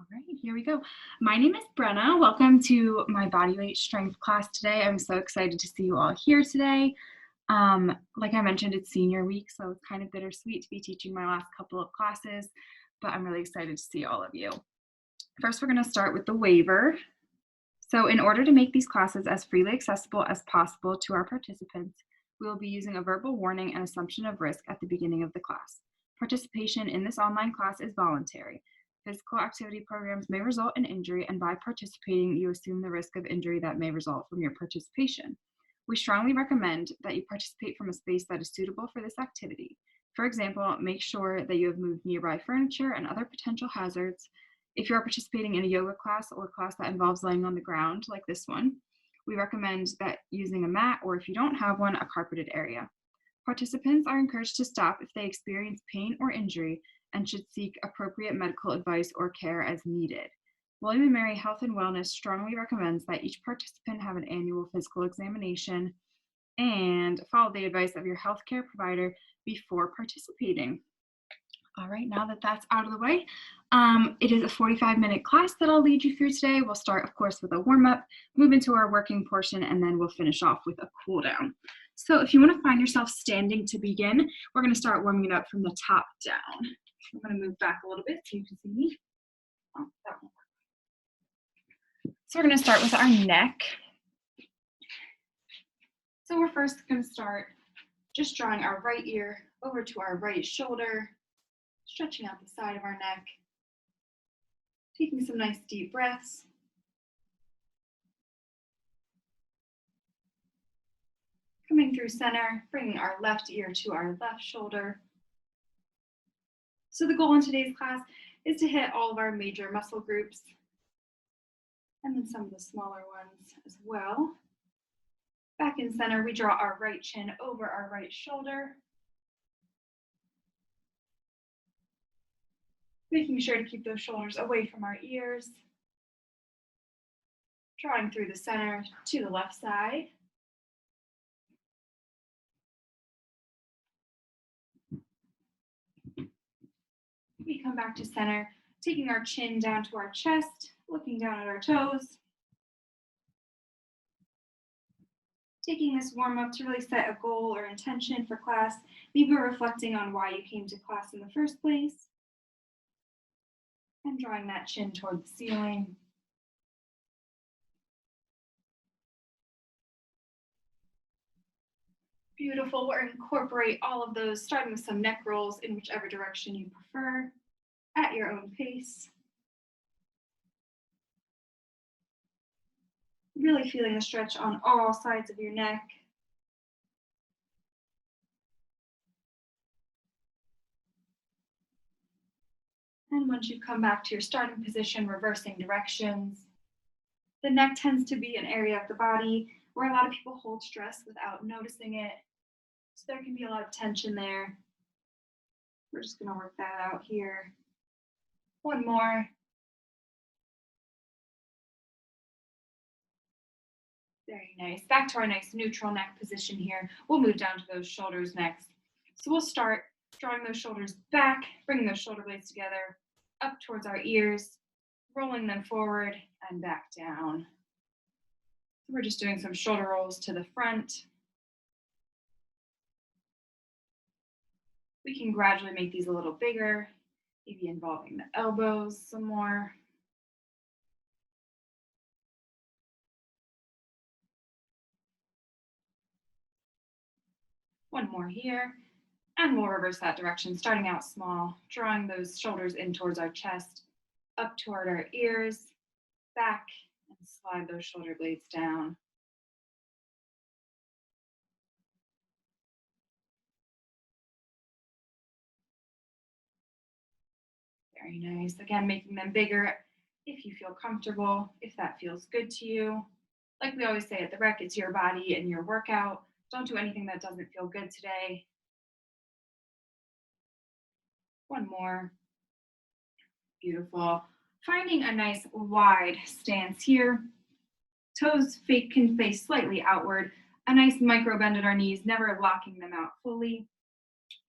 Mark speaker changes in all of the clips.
Speaker 1: All right, here we go. My name is Brenna. Welcome to my Bodyweight Strength class today. I'm so excited to see you all here today. Like I mentioned, it's senior week, so it's kind of bittersweet to be teaching my last couple of classes, but I'm really excited to see all of you. First, we're going to start with the waiver. So in order to make these classes as freely accessible as possible to our participants, we will be using a verbal warning and assumption of risk at the beginning of the class. Participation in this online class is voluntary. Physical activity programs may result in injury, and by participating, you assume the risk of injury that may result from your participation. We strongly recommend that you participate from a space that is suitable for this activity. For example, make sure that you have moved nearby furniture and other potential hazards. If you are participating in a yoga class or a class that involves laying on the ground, like this one, we recommend that using a mat, or if you don't have one, a carpeted area. Participants are encouraged to stop if they experience pain or injury and should seek appropriate medical advice or care as needed. William & Mary Health and Wellness strongly recommends that each participant have an annual physical examination and follow the advice of your healthcare provider before participating. All right, now that that's out of the way, it is a 45-minute class that I'll lead you through today. We'll start, of course, with a warm-up, move into our working portion, and then we'll finish off with a cool down. So if you want to find yourself standing to begin, we're going to start warming it up from the top down. I'm going to move back a little bit so you can see me. Oh, that won't work. So we're going to start with our neck. So we're first going to start just drawing our right ear over to our right shoulder, stretching out the side of our neck, taking some nice deep breaths. Coming through center, bringing our left ear to our left shoulder. So the goal in today's class is to hit all of our major muscle groups and then some of the smaller ones as well. Back in center, we draw our right chin over our right shoulder, making sure to keep those shoulders away from our ears. Drawing through the center to the left side. We come back to center, taking our chin down to our chest, looking down at our toes. Taking this warm-up to really set a goal or intention for class, maybe reflecting on why you came to class in the first place. And drawing that chin toward the ceiling. Beautiful. We'll incorporate all of those, starting with some neck rolls in whichever direction you prefer, at your own pace. Really feeling the stretch on all sides of your neck. And once you come back to your starting position, reversing directions. The neck tends to be an area of the body where a lot of people hold stress without noticing it. So there can be a lot of tension there. We're just going to work that out here. One more. Very nice. Back to our nice neutral neck position here. We'll move down to those shoulders next. So we'll start drawing those shoulders back, bringing those shoulder blades together, up towards our ears, rolling them forward and back down. So we're just doing some shoulder rolls to the front. We can gradually make these a little bigger, maybe involving the elbows some more. One more here, and we'll reverse that direction, starting out small, drawing those shoulders in towards our chest, up toward our ears, back, and slide those shoulder blades down. Very nice. Again, making them bigger if you feel comfortable, if that feels good to you. Like we always say at the rec, it's your body and your workout. Don't do anything that doesn't feel good today. One more. Beautiful. Finding a nice wide stance here. Toes can face slightly outward. A nice micro bend at our knees, never locking them out fully.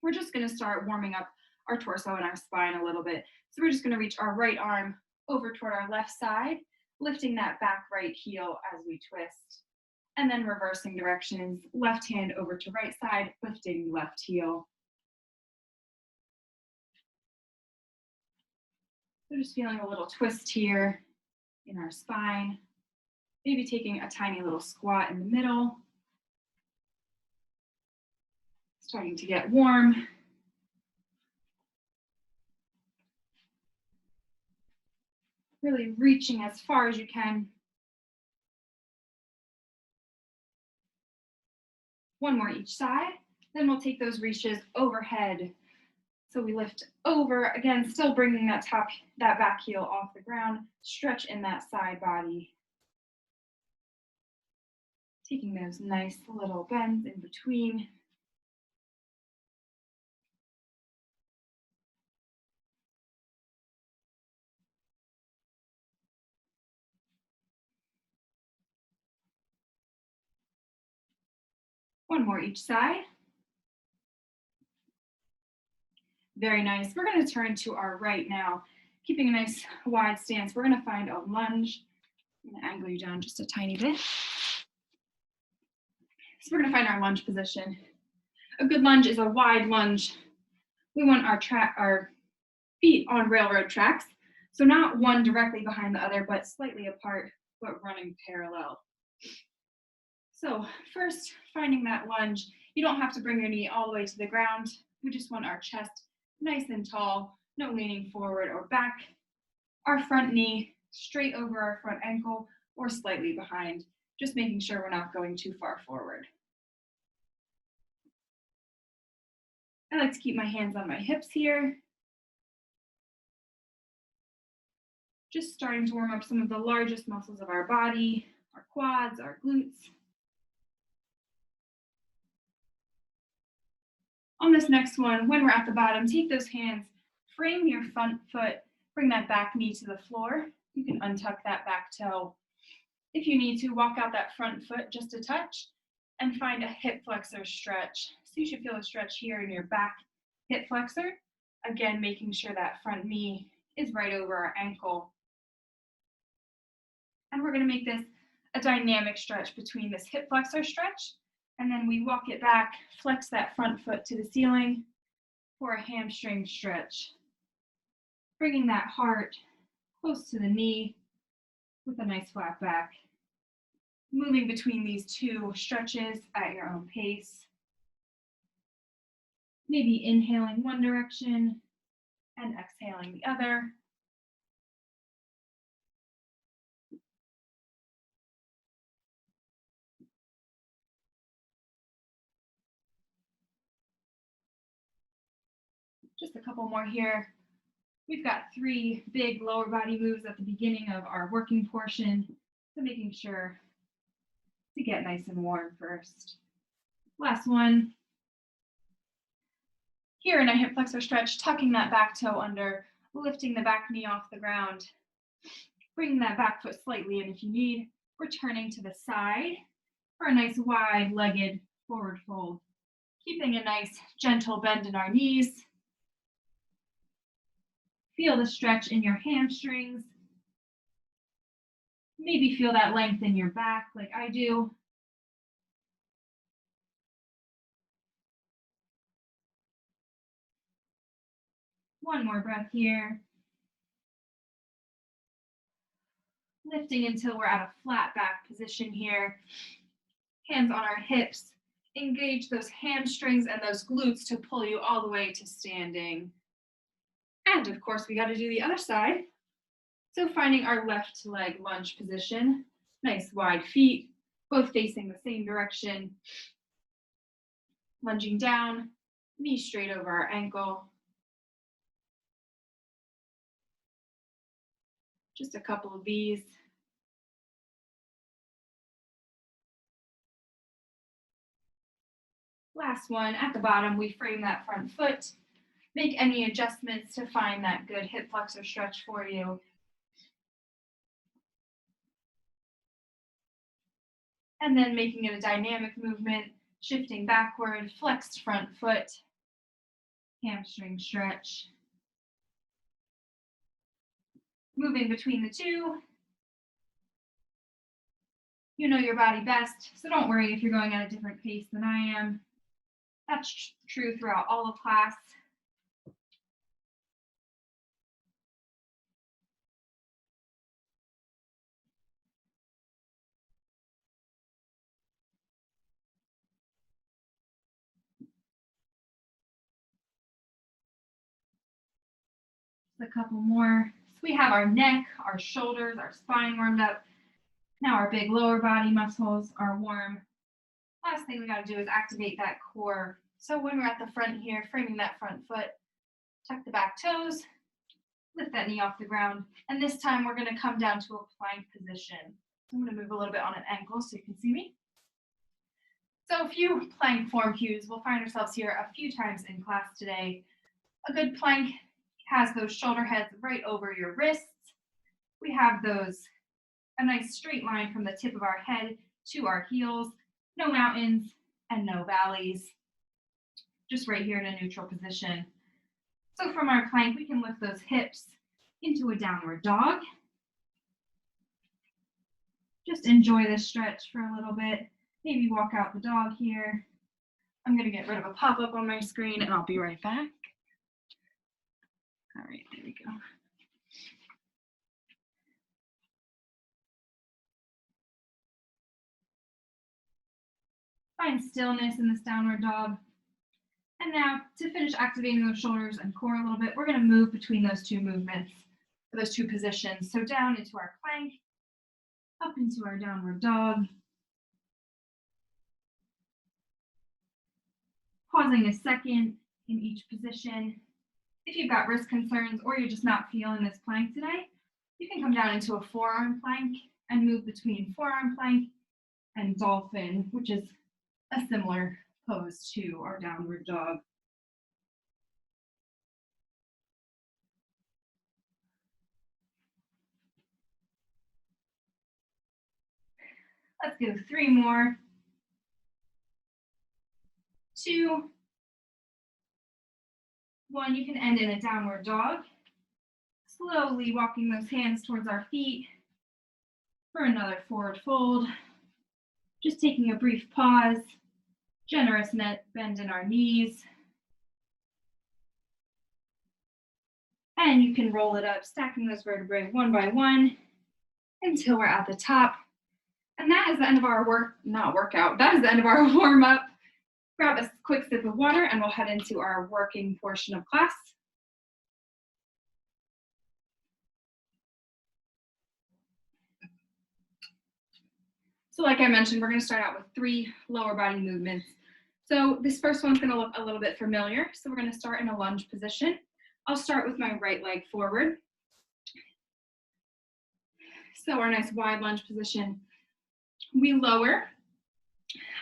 Speaker 1: We're just going to start warming up our torso and our spine a little bit. So we're just going to reach our right arm over toward our left side, lifting that back right heel as we twist. And then reversing directions, left hand over to right side, lifting left heel. So just feeling a little twist here in our spine. Maybe taking a tiny little squat in the middle. Starting to get warm. Really reaching as far as you can. One more each side. Then we'll take those reaches overhead. So we lift over, again, still bringing that back heel off the ground, stretch in that side body. Taking those nice little bends in between. One more each side. Very nice. We're going to turn to our right now, keeping a nice wide stance. We're going to find a lunge. I'm going to angle you down just a tiny bit. So we're going to find our lunge position. A good lunge is a wide lunge. We want our feet on railroad tracks. So not one directly behind the other, but slightly apart, but running parallel. So first, finding that lunge. You don't have to bring your knee all the way to the ground. We just want our chest nice and tall, no leaning forward or back. Our front knee straight over our front ankle or slightly behind, just making sure we're not going too far forward. I like to keep my hands on my hips here. Just starting to warm up some of the largest muscles of our body, our quads, our glutes. On this next one, when we're at the bottom, take those hands, frame your front foot, bring that back knee to the floor. You can untuck that back toe. If you need to, walk out that front foot just a touch and find a hip flexor stretch. So you should feel a stretch here in your back hip flexor. Again, making sure that front knee is right over our ankle. And we're going to make this a dynamic stretch between this hip flexor stretch, and then we walk it back, flex that front foot to the ceiling for a hamstring stretch. Bringing that heart close to the knee with a nice flat back. Moving between these two stretches at your own pace. Maybe inhaling one direction and exhaling the other. Just a couple more here. We've got 3 big lower body moves at the beginning of our working portion, so making sure to get nice and warm first. Last one. Here in a hip flexor stretch, tucking that back toe under, lifting the back knee off the ground, bringing that back foot slightly in if you need, returning to the side for a nice wide-legged forward fold. Keeping a nice gentle bend in our knees. Feel the stretch in your hamstrings. Maybe feel that length in your back like I do. One more breath here. Lifting until we're at a flat back position here. Hands on our hips. Engage those hamstrings and those glutes to pull you all the way to standing. And of course, we got to do the other side. So finding our left leg lunge position. Nice wide feet, both facing the same direction. Lunging down, knee straight over our ankle. Just a couple of these. Last one, at the bottom, we frame that front foot. Make any adjustments to find that good hip flexor stretch for you. And then making it a dynamic movement, shifting backward, flexed front foot, hamstring stretch. moving between the two. You know your body best, so don't worry if you're going at a different pace than I am. That's true throughout all of class. Just a couple more. So we have our neck, our shoulders, our spine warmed up. Now our big lower body muscles are warm. Last thing we got to do is activate that core. So when we're at the front here, framing that front foot, tuck the back toes, lift that knee off the ground, and this time we're going to come down to a plank position. So I'm going to move a little bit on an ankle so you can see me. So a few plank form cues. We'll find ourselves here a few times in class today. A good plank has those shoulder heads right over your wrists. We have a nice straight line from the tip of our head to our heels. No mountains and no valleys. Just right here in a neutral position. So from our plank, we can lift those hips into a downward dog. Just enjoy this stretch for a little bit. Maybe walk out the dog here. I'm going to get rid of a pop-up on my screen and I'll be right back. All right, there we go. Find stillness in this downward dog. And now to finish activating those shoulders and core a little bit, we're going to move between those two movements, those two positions. So down into our plank, up into our downward dog. Pausing a second in each position. If you've got wrist concerns or you're just not feeling this plank today, you can come down into a forearm plank and move between forearm plank and dolphin, which is a similar pose to our downward dog. Let's go 3 more. 2, 1, you can end in a downward dog. Slowly walking those hands towards our feet for another forward fold. Just taking a brief pause, generous bend in our knees. And you can roll it up, stacking those vertebrae one by one until we're at the top. And that is the end of our that is the end of our warm up. Grab a quick sip of water and we'll head into our working portion of class. So like I mentioned, we're going to start out with 3 lower body movements. So this first one's going to look a little bit familiar. So we're going to start in a lunge position. I'll start with my right leg forward. So our nice wide lunge position. We lower.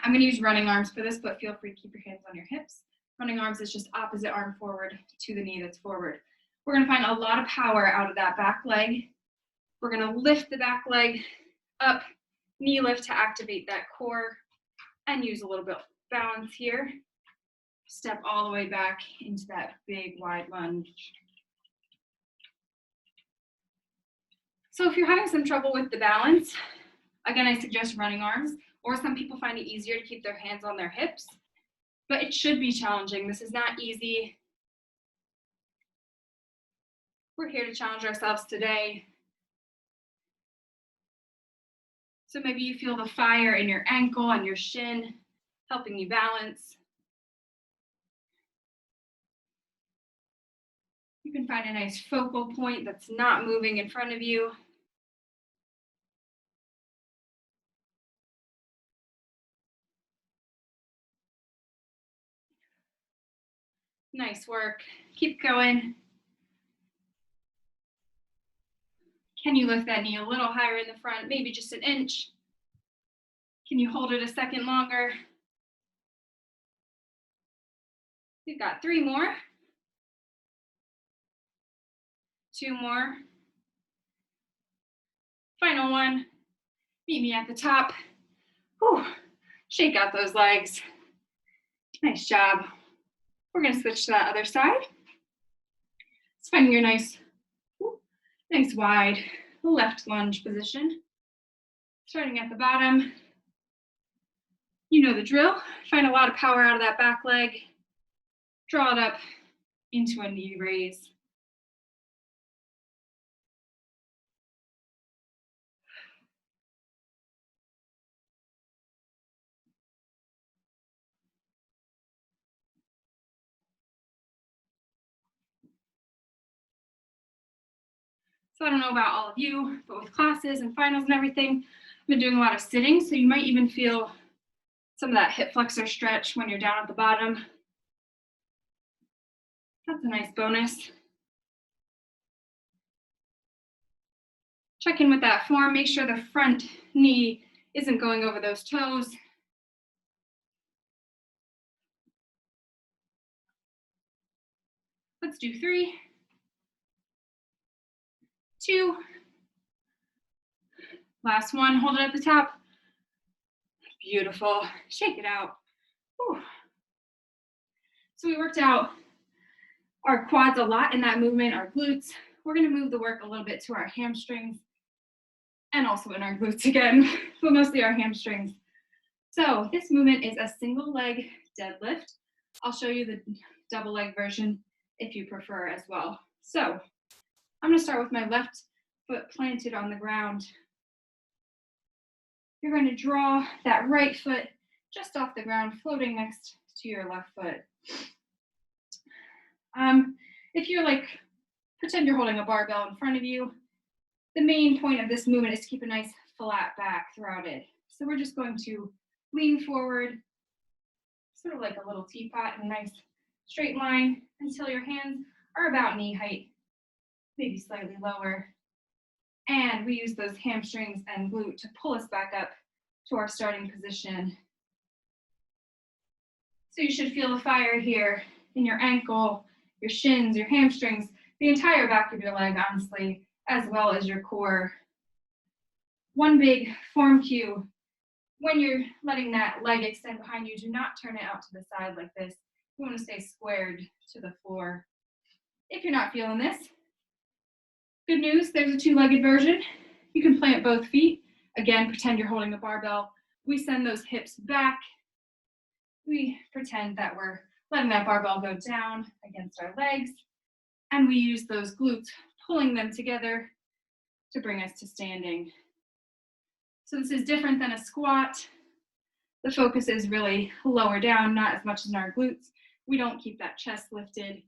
Speaker 1: I'm going to use running arms for this, but feel free to keep your hands on your hips. Running arms is just opposite arm forward to the knee that's forward. We're going to find a lot of power out of that back leg. We're going to lift the back leg up, knee lift to activate that core, and use a little bit of balance here. Step all the way back into that big wide lunge. So if you're having some trouble with the balance, again, I suggest running arms, or some people find it easier to keep their hands on their hips, but it should be challenging. This is not easy. We're here to challenge ourselves today. So maybe you feel the fire in your ankle and your shin, helping you balance. You can find a nice focal point that's not moving in front of you. Nice work. Keep going. Can you lift that knee a little higher in the front, maybe just an inch? Can you hold it a second longer? We've got 3 more. 2 more. Final one. Meet me at the top. Whew. Shake out those legs. Nice job. We're going to switch to that other side. Let's find your nice Nice wide left lunge position. Starting at the bottom. You know the drill. Find a lot of power out of that back leg. Draw it up into a knee raise. So I don't know about all of you, but with classes and finals and everything, I've been doing a lot of sitting, so you might even feel some of that hip flexor stretch when you're down at the bottom. That's a nice bonus. Check in with that form. Make sure the front knee isn't going over those toes. Let's do 3, 2. Last one, hold it at the top. Beautiful. Shake it out. Whew. So we worked out our quads a lot in that movement, our glutes. We're going to move the work a little bit to our hamstrings and also in our glutes again, but mostly our hamstrings. So this movement is a single leg deadlift. I'll show you the double leg version if you prefer as well. So I'm going to start with my left foot planted on the ground. You're going to draw that right foot just off the ground, floating next to your left foot. If you're like, pretend you're holding a barbell in front of you, the main point of this movement is to keep a nice flat back throughout it. So we're just going to lean forward, sort of like a little teapot in a nice straight line until your hands are about knee height, maybe slightly lower. And we use those hamstrings and glute to pull us back up to our starting position. So you should feel the fire here in your ankle, your shins, your hamstrings, the entire back of your leg, honestly, as well as your core. One big form cue, when you're letting that leg extend behind you, do not turn it out to the side like this. You want to stay squared to the floor. If you're not feeling this, good news, there's a two-legged version. You can plant both feet. Again, pretend you're holding a barbell. We send those hips back. We pretend that we're letting that barbell go down against our legs. And we use those glutes, pulling them together to bring us to standing. So this is different than a squat. The focus is really lower down, not as much as in our glutes. We don't keep that chest lifted.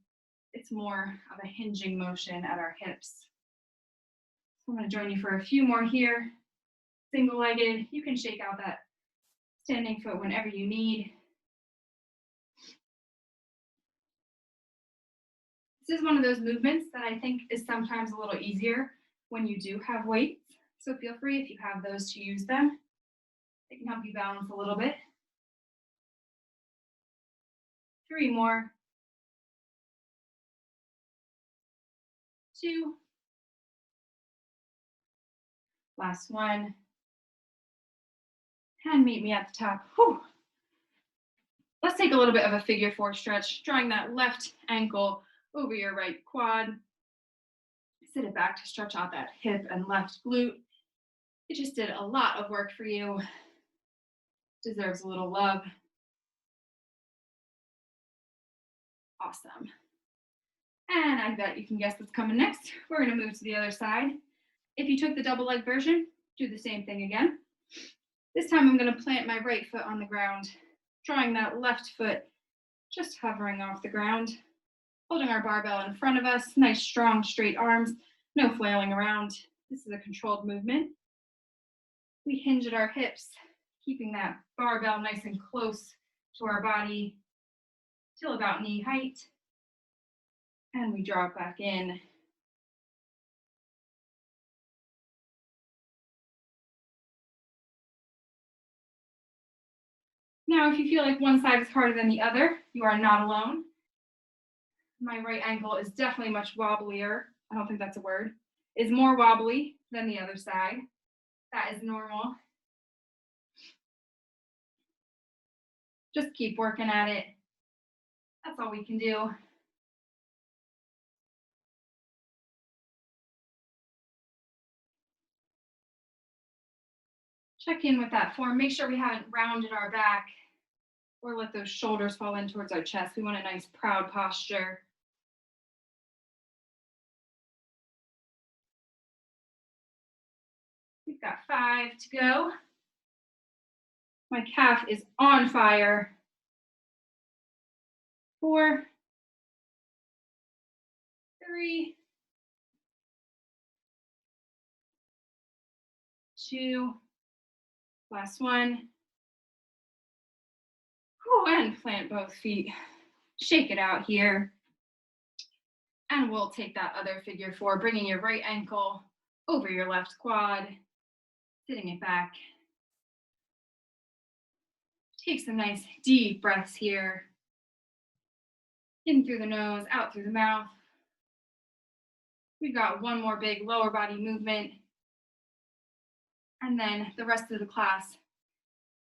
Speaker 1: It's more of a hinging motion at our hips. So I'm going to join you for a few more here. Single-legged. You can shake out that standing foot whenever you need. This is one of those movements that I think is sometimes a little easier when you do have weights. So feel free, if you have those, to use them. They can help you balance a little bit. 3 more. 2. Last one. And meet me at the top. Whew. Let's take a little bit of a figure 4 stretch, drawing that left ankle over your right quad. Sit it back to stretch out that hip and left glute. It just did a lot of work for you. Deserves a little love. Awesome. And I bet you can guess what's coming next. We're going to move to the other side. If you took the double leg version, do the same thing again. This time I'm going to plant my right foot on the ground, drawing that left foot just hovering off the ground, holding our barbell in front of us, nice strong straight arms, no flailing around. This is a controlled movement. We hinge at our hips, keeping that barbell nice and close to our body till about knee height. And we drop back in. Now, if you feel like one side is harder than the other, you are not alone. My right ankle is definitely much wobblier. I don't think that's a word. Is more wobbly than the other side. That is normal. Just keep working at it. That's all we can do. Check in with that form. Make sure we haven't rounded our back or let those shoulders fall in towards our chest. We want a nice proud posture. We've got 5 to go. My calf is on fire. 4, 3, 2, last one. And plant both feet. Shake it out here. And we'll take that other figure 4, bringing your right ankle over your left quad, sitting it back. Take some nice deep breaths here. In through the nose, out through the mouth. We've got one more big lower body movement. And then the rest of the class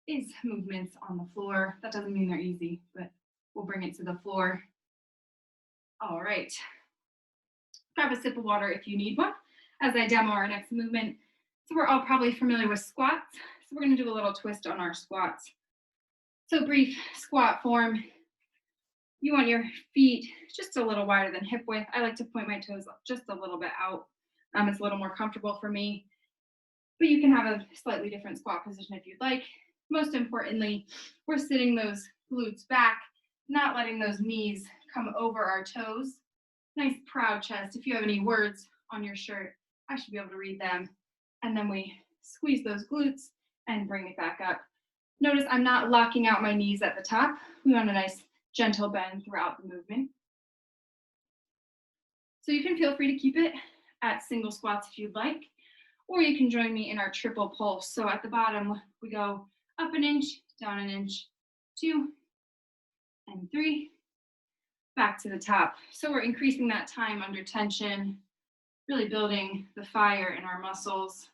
Speaker 1: is movements on the floor. That doesn't mean they're easy, but we'll bring it to the floor. All right. Grab a sip of water if you need one as I demo our next movement. So we're all probably familiar with squats. So we're going to do a little twist on our squats. So brief squat form. You want your feet just a little wider than hip width. I like to point my toes just a little bit out. It's a little more comfortable for me. But you can have a slightly different squat position if you'd like. Most importantly, we're sitting those glutes back, not letting those knees come over our toes. Nice proud chest. If you have any words on your shirt, I should be able to read them. And then we squeeze those glutes and bring it back up. Notice I'm not locking out my knees at the top. We want a nice gentle bend throughout the movement. So you can feel free to keep it at single squats if you'd like, or you can join me in our triple pulse. So at the bottom, we go up an inch, down an inch, 2, and 3, back to the top. So we're increasing that time under tension, really building the fire in our muscles.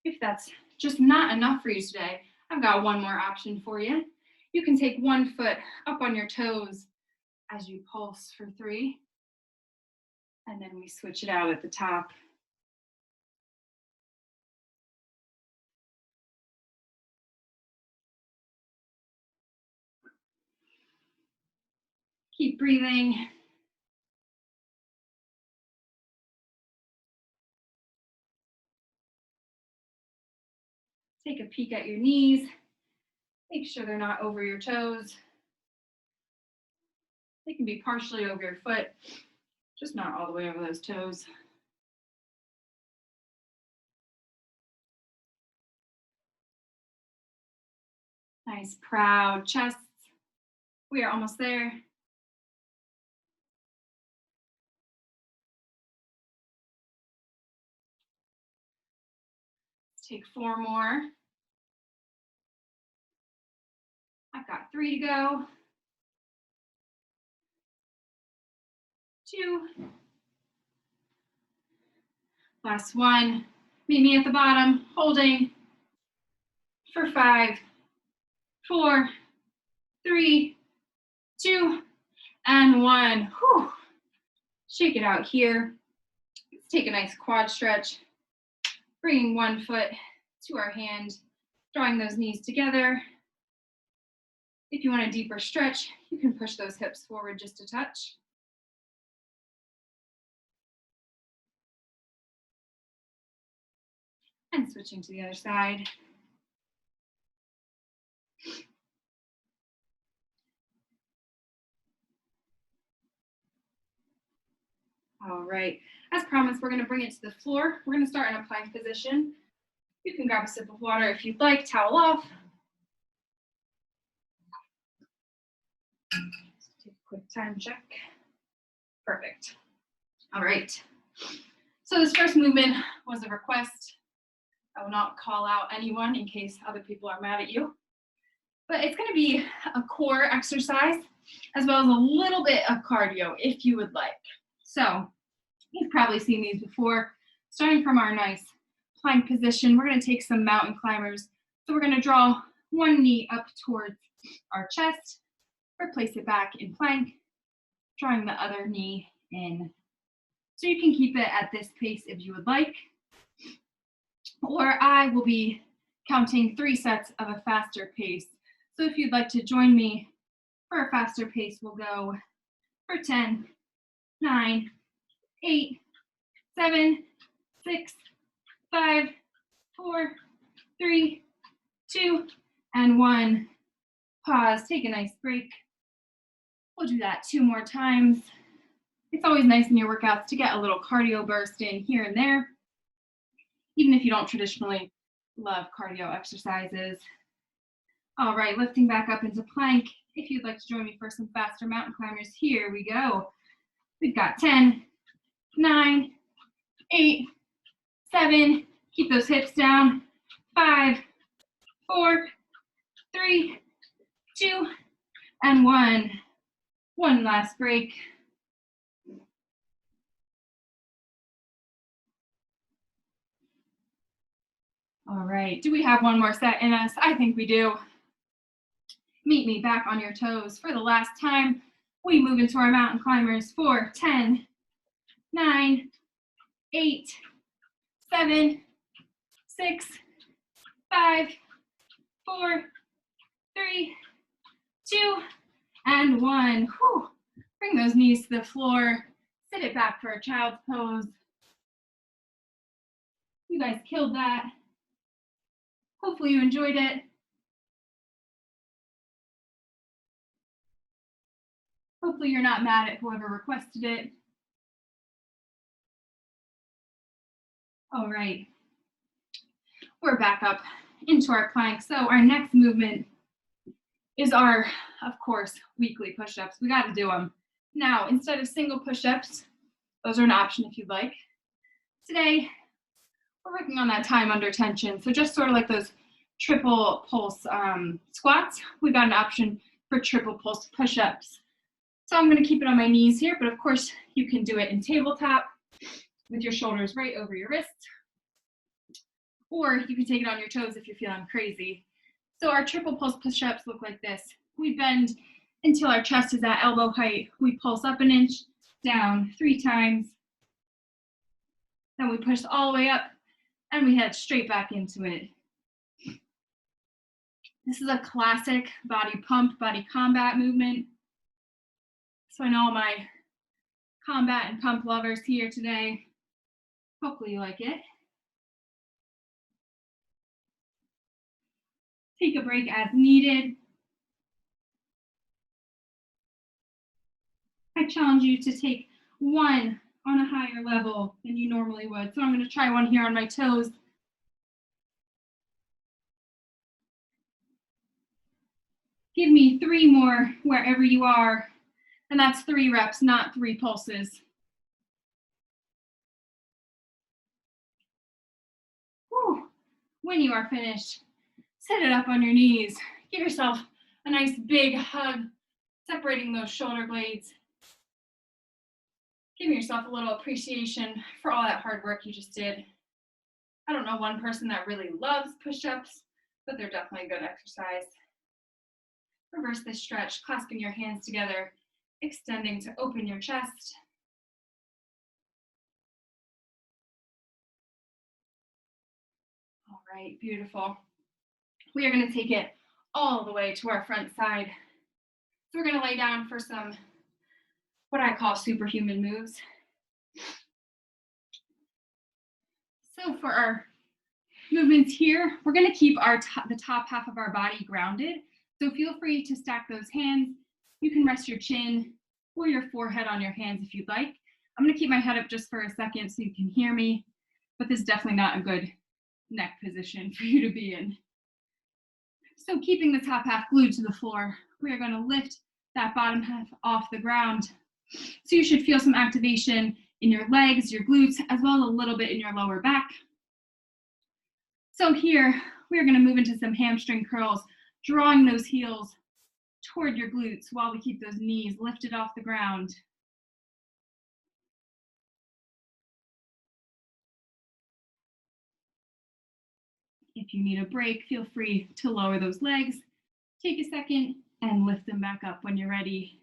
Speaker 1: If that's just not enough for you today, I've got one more option for you. You can take one foot up on your toes as you pulse for 3, and then we switch it out at the top. Keep breathing. Take a peek at your knees. Make sure they're not over your toes. They can be partially over your foot, just not all the way over those toes. Nice, proud chests. We are almost there. Let's take 4 more. I've got 3 to go. 2. Last one. Meet me at the bottom, holding for 5, 4, 3, 2, and 1. Whew. Shake it out here. Let's take a nice quad stretch. Bringing one foot to our hand, drawing those knees together. If you want a deeper stretch, you can push those hips forward just a touch. And switching to the other side. All right, as promised, we're gonna bring it to the floor. We're gonna start in a plank position. You can grab a sip of water if you'd like, towel off. Just take a quick time check. Perfect. All right, so this first movement was a request. I will not call out anyone in case other people are mad at you. But it's gonna be a core exercise as well as a little bit of cardio if you would like. So you've probably seen these before. Starting from our nice plank position, we're gonna take some mountain climbers. So we're gonna draw one knee up towards our chest, replace it back in plank, drawing the other knee in So you can keep it at this pace if you would like, or I will be counting 3 sets of a faster pace. So if you'd like to join me for a faster pace, we'll go for 10, 9, 8, 7, 6, 5, 4, 3, 2, and 1. Pause, take a nice break. We'll do that 2 more times. It's always nice in your workouts to get a little cardio burst in here and there, even if you don't traditionally love cardio exercises. All right, lifting back up into plank. If you'd like to join me for some faster mountain climbers, here we go. We've got 10, 9, 8, 7, keep those hips down, 5, 4, 3, 2, and 1. One last break. All right, do we have one more set in us? I think we do. Meet me back on your toes for the last time. We move into our mountain climbers for 10, 9, 8, 7, 6, 5, 4, 3, 2, and 1. Whew. Bring those knees to the floor. Sit it back for a child's pose. You guys killed that. Hopefully you enjoyed it. Hopefully you're not mad at whoever requested it. All right, we're back up into our plank. So our next movement is our, of course, weekly push-ups. We got to do them. Now, instead of single push-ups, those are an option if you'd like. Today, we're working on that time under tension. So just sort of like those triple pulse squats, we got an option for triple pulse push-ups. So I'm going to keep it on my knees here, but of course you can do it in tabletop with your shoulders right over your wrists, or you can take it on your toes if you're feeling crazy. So our triple pulse push-ups look like this. We bend until our chest is at elbow height. We pulse up an inch, down 3 times. Then we push all the way up and we head straight back into it. This is a classic body pump, body combat movement. So I know all my combat and pump lovers here today. Hopefully you like it. Take a break as needed. I challenge you to take one on a higher level than you normally would. So I'm going to try one here on my toes. Give me 3 more wherever you are. And that's 3 reps, not 3 pulses. Whew. When you are finished, sit it up on your knees. Give yourself a nice big hug, separating those shoulder blades. Give yourself a little appreciation for all that hard work you just did. I don't know one person that really loves push-ups, but they're definitely a good exercise. Reverse this stretch, clasping your hands together, extending to open your chest. All right, beautiful. We are going to take it all the way to our front side. So we're going to lay down for some, what I call superhuman moves. So for our movements here, we're going to keep the top half of our body grounded. So feel free to stack those hands. You can rest your chin or your forehead on your hands if you'd like. I'm going to keep my head up just for a second so you can hear me, but this is definitely not a good neck position for you to be in. So keeping the top half glued to the floor, we are going to lift that bottom half off the ground. So you should feel some activation in your legs, your glutes, as well as a little bit in your lower back. So here, we are going to move into some hamstring curls, drawing those heels toward your glutes while we keep those knees lifted off the ground. If you need a break, feel free to lower those legs. Take a second and lift them back up when you're ready.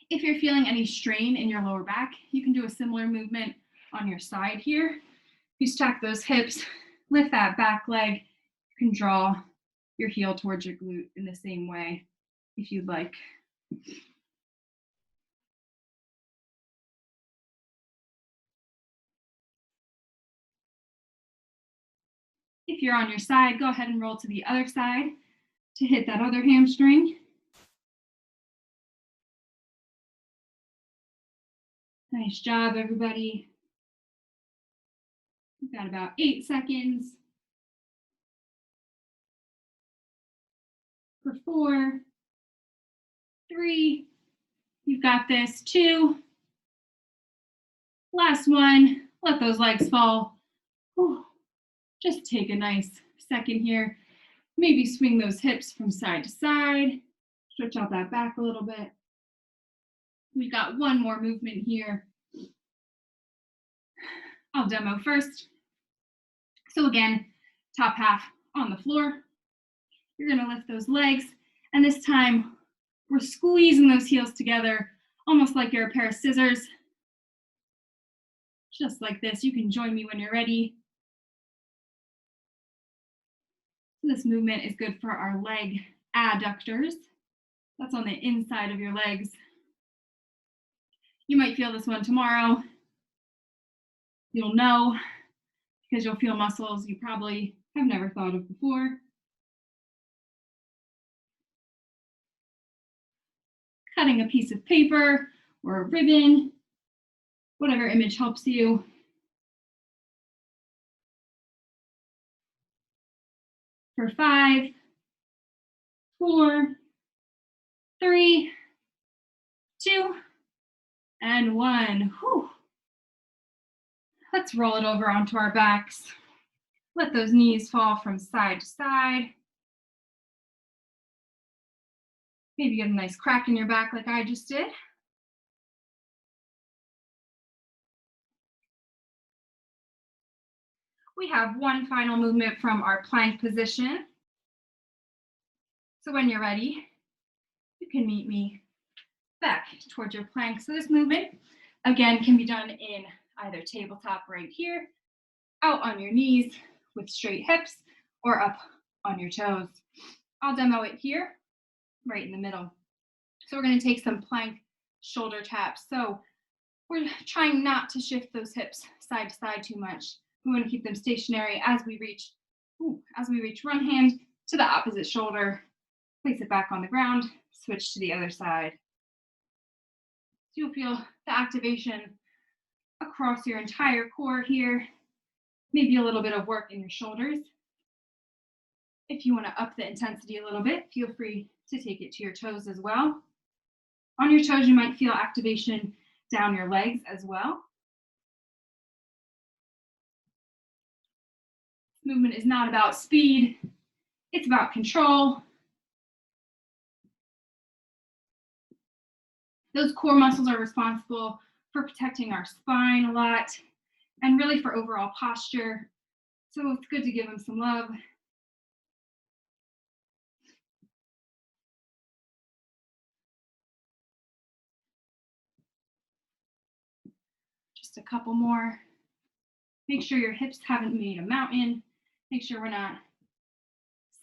Speaker 1: If you're feeling any strain in your lower back, you can do a similar movement on your side here. You stack those hips, lift that back leg. You can draw your heel towards your glute in the same way if you'd like. If you're on your side, go ahead and roll to the other side to hit that other hamstring. Nice job, everybody. We've got about 8 seconds. For 4, 3, you've got this, 2. Last one, let those legs fall. Whew. Just take a nice second here. Maybe swing those hips from side to side. Stretch out that back a little bit. We've got one more movement here. I'll demo first. So again, top half on the floor. You're gonna lift those legs, and this time we're squeezing those heels together, almost like you're a pair of scissors. Just like this. You can join me when you're ready. This movement is good for our leg adductors. That's on the inside of your legs. You might feel this one tomorrow. You'll know because you'll feel muscles you probably have never thought of before. Cutting a piece of paper or a ribbon, whatever image helps you. For 5, 4, 3, 2, and 1. Whew. Let's roll it over onto our backs. Let those knees fall from side to side. Maybe get a nice crack in your back like I just did. We have one final movement from our plank position. So when you're ready, you can meet me back towards your plank. So this movement, again, can be done in either tabletop right here, out on your knees with straight hips, or up on your toes. I'll demo it here, right in the middle. So we're going to take some plank shoulder taps. So we're trying not to shift those hips side to side too much. We want to keep them stationary as we reach one hand to the opposite shoulder, place it back on the ground, switch to the other side. So you'll feel the activation across your entire core here, maybe a little bit of work in your shoulders. If you want to up the intensity a little bit, feel free to take it to your toes as well. On your toes, you might feel activation down your legs as well. Movement is not about speed, it's about control. Those core muscles are responsible for protecting our spine a lot and really for overall posture. So it's good to give them some love. Just a couple more. Make sure your hips haven't made a mountain. Make sure we're not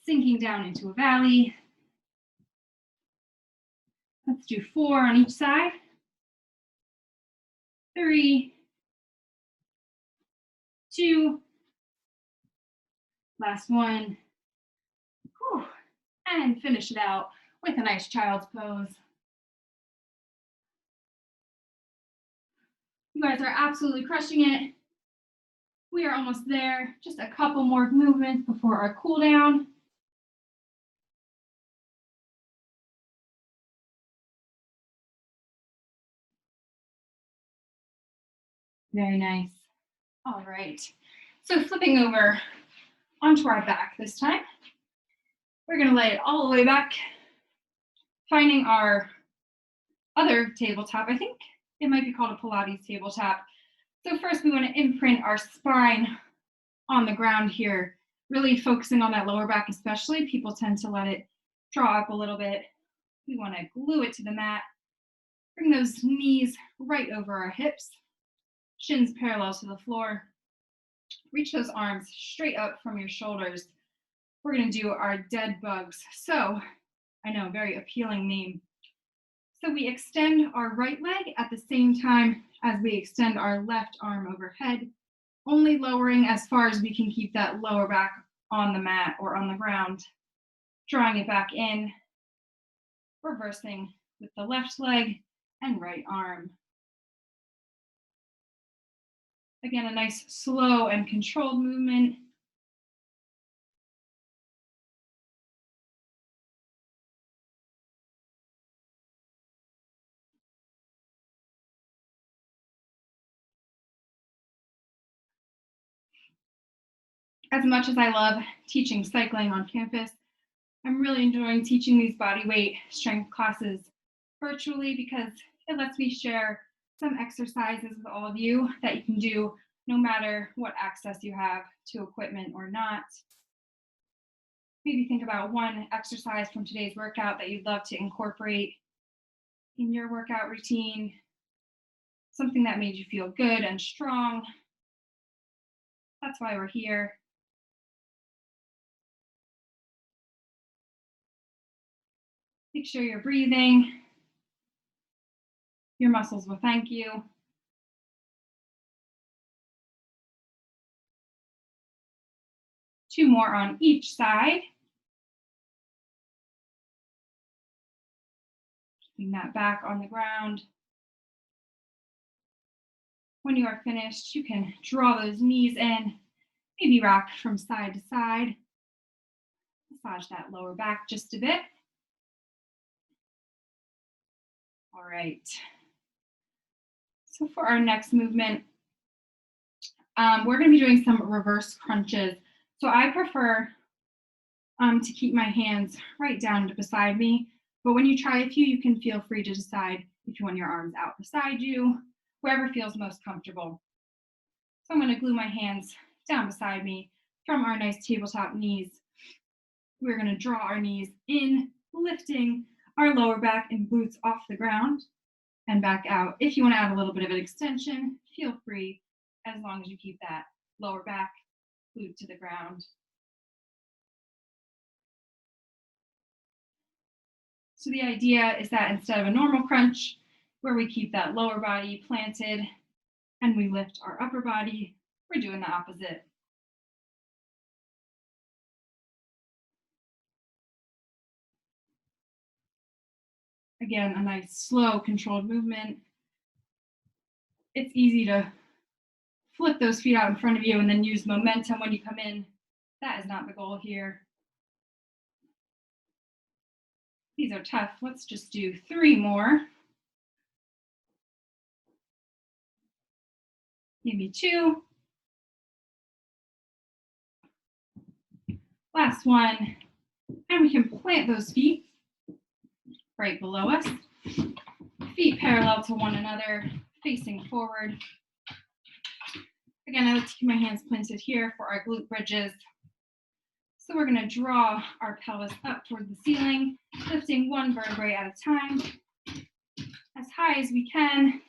Speaker 1: sinking down into a valley. Let's do 4 on each side. 3, 2, last one. Whew. And finish it out with a nice child's pose. You guys are absolutely crushing it. We are almost there. Just a couple more movements before our cool down. Very nice. All right. So flipping over onto our back this time. We're going to lay it all the way back, finding our other tabletop. I think it might be called a Pilates tabletop. So first we want to imprint our spine on the ground here, really focusing on that lower back especially. People tend to let it draw up a little bit. We want to glue it to the mat. Bring those knees right over our hips, shins parallel to the floor. Reach those arms straight up from your shoulders. We're going to do our dead bugs. So, I know, very appealing name. So we extend our right leg at the same time as we extend our left arm overhead, only lowering as far as we can keep that lower back on the mat or on the ground. Drawing it back in, reversing with the left leg and right arm. Again, a nice slow and controlled movement. As much as I love teaching cycling on campus, I'm really enjoying teaching these bodyweight strength classes virtually because it lets me share some exercises with all of you that you can do no matter what access you have to equipment or not. Maybe think about one exercise from today's workout that you'd love to incorporate in your workout routine, something that made you feel good and strong. That's why we're here. Make sure you're breathing. Your muscles will thank you. Two more on each side. Keeping that back on the ground. When you are finished, you can draw those knees in, maybe rock from side to side. Massage that lower back just a bit. All right. So for our next movement, we're going to be doing some reverse crunches. So I prefer to keep my hands right down beside me. But when you try a few, you can feel free to decide if you want your arms out beside you, wherever feels most comfortable. So I'm going to glue my hands down beside me from our nice tabletop knees. We're going to draw our knees in, lifting our lower back and glutes off the ground and back out. If you want to add a little bit of an extension, feel free, as long as you keep that lower back glute to the ground. So the idea is that instead of a normal crunch, where we keep that lower body planted and we lift our upper body, we're doing the opposite. Again, a nice slow controlled movement. It's easy to flip those feet out in front of you and then use momentum when you come in. That is not the goal here. These are tough. Let's just do 3 more. Maybe 2. Last one. And we can plant those feet right below us. Feet parallel to one another, facing forward. Again, I like to keep my hands planted here for our glute bridges. So we're going to draw our pelvis up towards the ceiling, lifting one vertebrae at a time, as high as we can,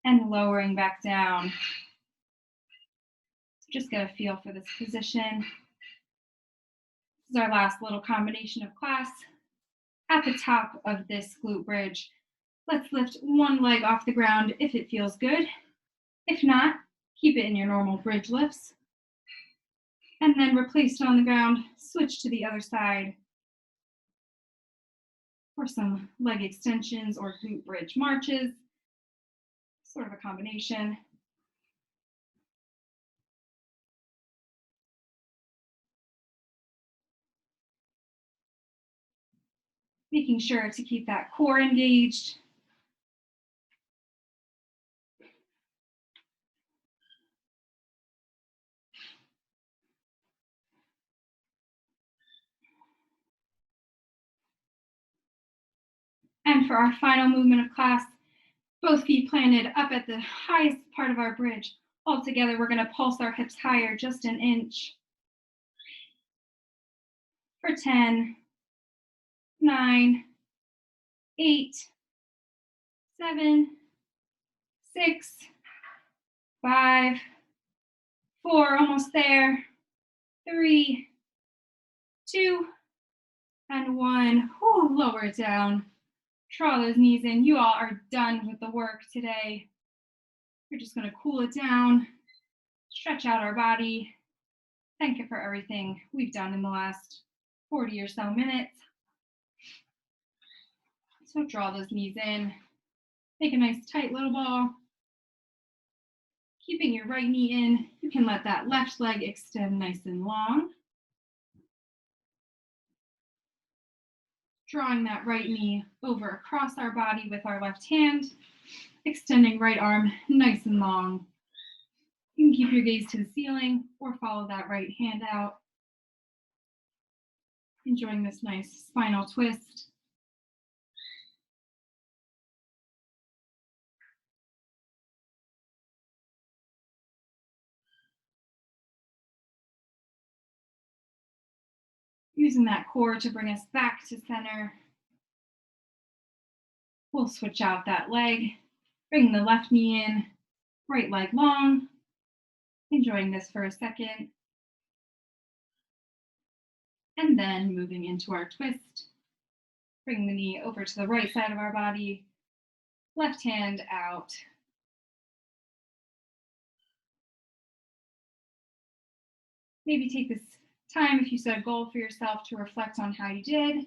Speaker 1: and lowering back down. Just get a feel for this position. This is our last little combination of class. At the top of this glute bridge, let's lift one leg off the ground if it feels good. If not, keep it in your normal bridge lifts. And then replace it on the ground, switch to the other side for some leg extensions or glute bridge marches, sort of a combination. Making sure to keep that core engaged. And for our final movement of class, both feet planted up at the highest part of our bridge. All together, we're going to pulse our hips higher just an inch. For 10, 9, 8, 7, 6, 5, 4, almost there, 3, 2, and 1. Whew, lower it down. Draw those knees in. You all are done with the work today. We're just going to cool it down, stretch out our body, thank it for everything we've done in the last 40 or so minutes. So draw those knees in. Make a nice tight little ball. Keeping your right knee in, you can let that left leg extend nice and long. Drawing that right knee over across our body with our left hand, extending right arm nice and long. You can keep your gaze to the ceiling or follow that right hand out. Enjoying this nice spinal twist. Using that core to bring us back to center. We'll switch out that leg, bring the left knee in, right leg long. Enjoying this for a second. And then moving into our twist. Bring the knee over to the right side of our body, left hand out. Maybe take this time, if you set a goal for yourself, to reflect on how you did.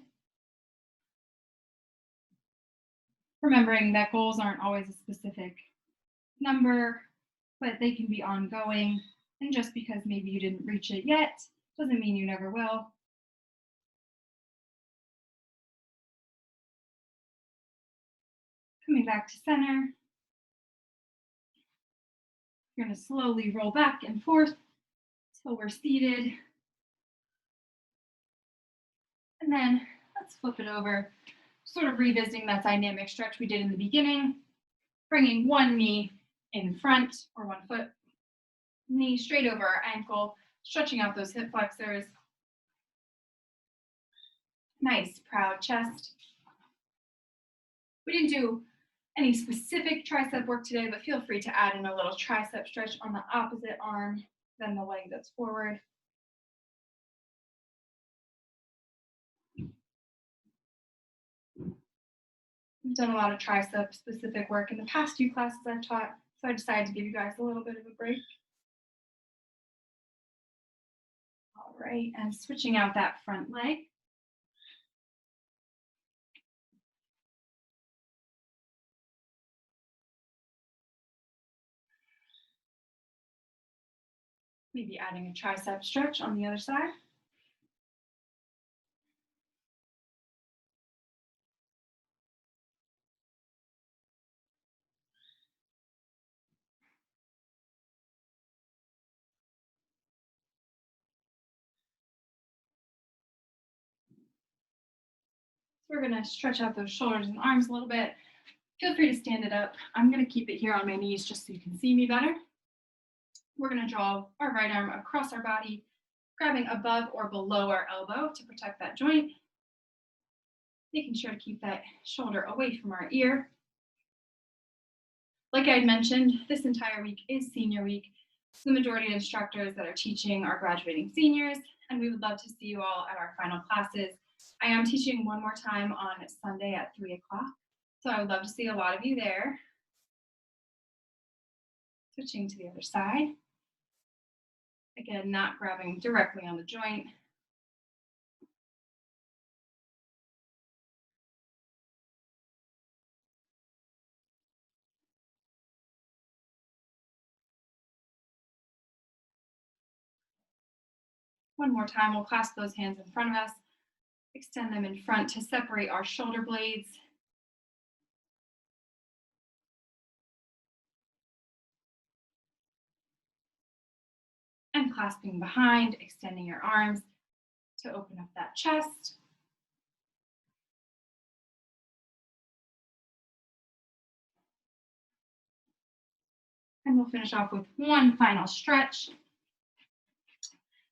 Speaker 1: Remembering that goals aren't always a specific number, but they can be ongoing. And just because maybe you didn't reach it yet, doesn't mean you never will. Coming back to center. You're going to slowly roll back and forth until we're seated. And then let's flip it over, sort of revisiting that dynamic stretch we did in the beginning, bringing one knee in front or one foot, knee straight over our ankle, stretching out those hip flexors. Nice, proud chest. We didn't do any specific tricep work today, but feel free to add in a little tricep stretch on the opposite arm than the leg that's forward. We've done a lot of tricep specific work in the past few classes I've taught, so I decided to give you guys a little bit of a break. All right, and switching out that front leg. Maybe adding a tricep stretch on the other side. So we're going to stretch out those shoulders and arms a little bit. Feel free to stand it up. I'm going to keep it here on my knees just so you can see me better. We're going to draw our right arm across our body, grabbing above or below our elbow to protect that joint. Making sure to keep that shoulder away from our ear. Like I had mentioned, this entire week is senior week. The majority of instructors that are teaching are graduating seniors, and we would love to see you all at our final classes. I am teaching one more time on Sunday at 3 o'clock, so I would love to see a lot of you there. Switching to the other side. Again, not grabbing directly on the joint. One more time, we'll clasp those hands in front of us, extend them in front to separate our shoulder blades. And clasping behind, extending your arms to open up that chest. And we'll finish off with one final stretch.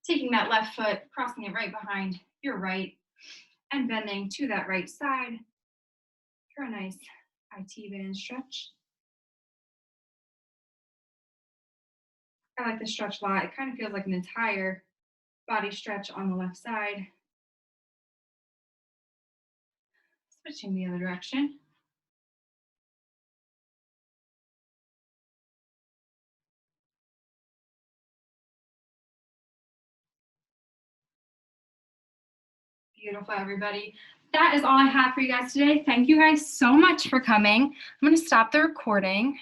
Speaker 1: Taking that left foot, crossing it right behind your right, and bending to that right side for a nice IT band stretch. I like this stretch a lot. It kind of feels like an entire body stretch on the left side. Switching the other direction. Beautiful, everybody. That is all I have for you guys today. Thank you guys so much for coming. I'm going to stop the recording.